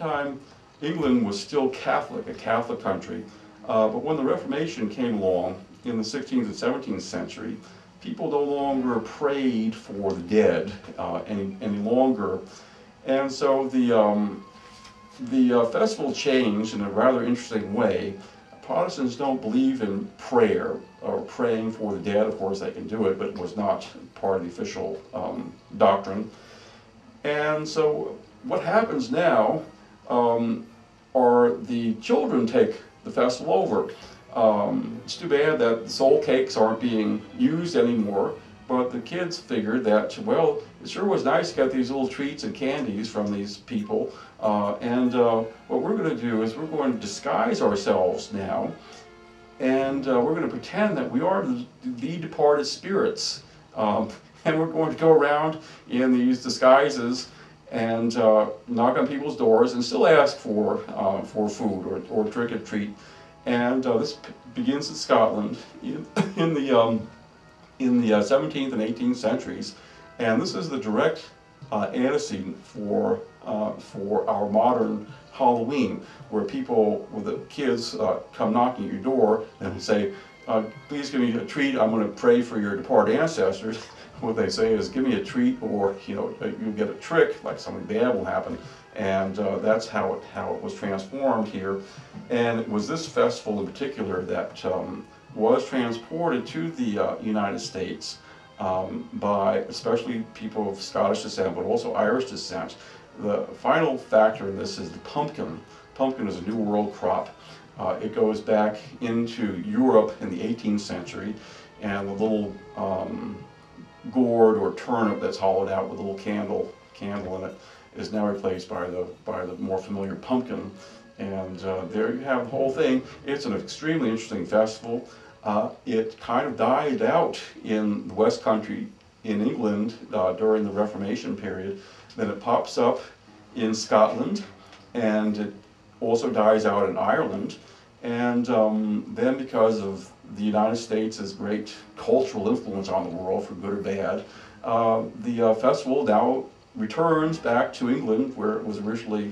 time, England was still Catholic, a Catholic country. But when the Reformation came along in the 16th and 17th century, people no longer prayed for the dead any longer. And so the festival changed in a rather interesting way. Protestants don't believe in prayer or praying for the dead. Of course, they can do it, but it was not part of the official doctrine. And so what happens now are the children take the festival over. It's too bad that the soul cakes aren't being used anymore, but the kids figured that, well, it sure was nice to get these little treats and candies from these people, and what we're going to do is we're going to disguise ourselves now, and we're going to pretend that we are the departed spirits, and we're going to go around in these disguises and knock on people's doors and still ask for food or trick or treat. And this begins in Scotland in the 17th and 18th centuries, and this is the direct antecedent for our modern Halloween, where the kids come knocking at your door and say, "Please give me a treat. I'm going to pray for your departed ancestors." What they say is, "Give me a treat, or you'll get a trick, like something bad will happen." And that's how it was transformed here. And it was this festival in particular that was transported to the United States by especially people of Scottish descent, but also Irish descent. The final factor in this is the pumpkin. Pumpkin is a New World crop. It goes back into Europe in the 18th century, and the little gourd or turnip that's hollowed out with a little candle in it is now replaced by the more familiar pumpkin. And there you have the whole thing. It's an extremely interesting festival. It kind of died out in the West Country in England during the Reformation period. Then it pops up in Scotland, and it also dies out in Ireland. And then because of the United States' great cultural influence on the world, for good or bad, the festival now returns back to England, where it was originally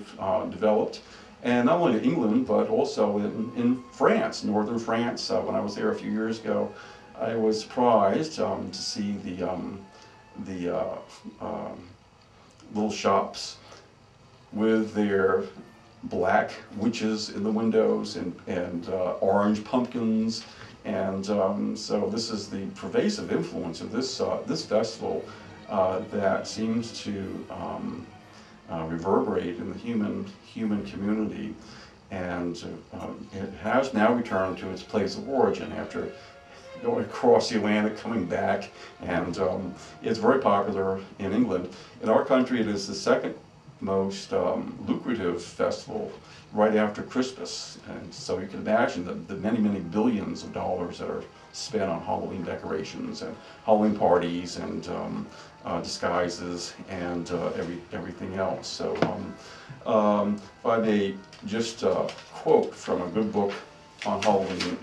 developed. And not only in England, but also in France, northern France. When I was there a few years ago, I was surprised to see the little shops with their black witches in the windows and orange pumpkins. And so this is the pervasive influence of this festival that seems to reverberate in the human community, and it has now returned to its place of origin after going across the Atlantic, coming back, and it's very popular in England. In our country, it is the second most lucrative festival, right after Christmas. And so you can imagine the many billions of dollars that are spent on Halloween decorations and Halloween parties and disguises and everything else. So if I may just quote from a good book on Halloween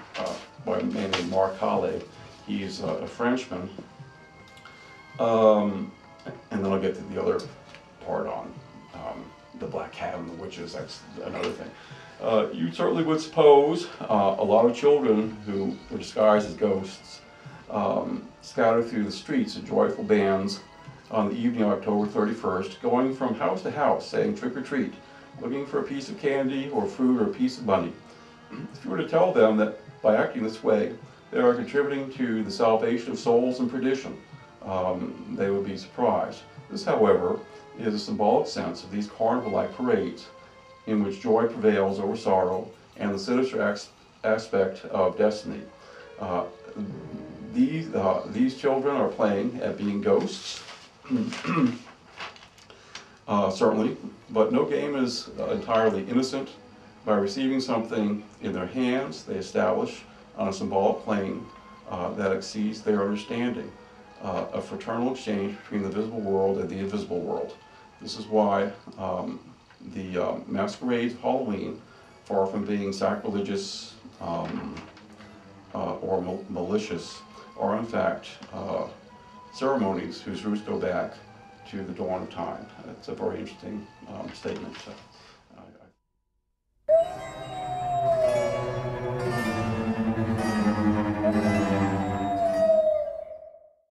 by a man named Mark Halle. He's a Frenchman. And then I'll get to the other part on the black cat and the witches. That's another thing. You certainly would suppose a lot of children who were disguised as ghosts scattered through the streets in joyful bands on the evening of October 31st, going from house to house saying trick or treat, looking for a piece of candy or fruit or a piece of money. If you were to tell them that by acting this way, they are contributing to the salvation of souls in perdition, they would be surprised. This, however, is a symbolic sense of these carnival-like parades in which joy prevails over sorrow and the sinister aspect of destiny. These children are playing at being ghosts, certainly, but no game is entirely innocent. By receiving something in their hands, they establish on a symbolic plane that exceeds their understanding, a fraternal exchange between the visible world and the invisible world. This is why the masquerades of Halloween, far from being sacrilegious or malicious, are in fact ceremonies whose roots go back to the dawn of time. It's a very interesting statement. So.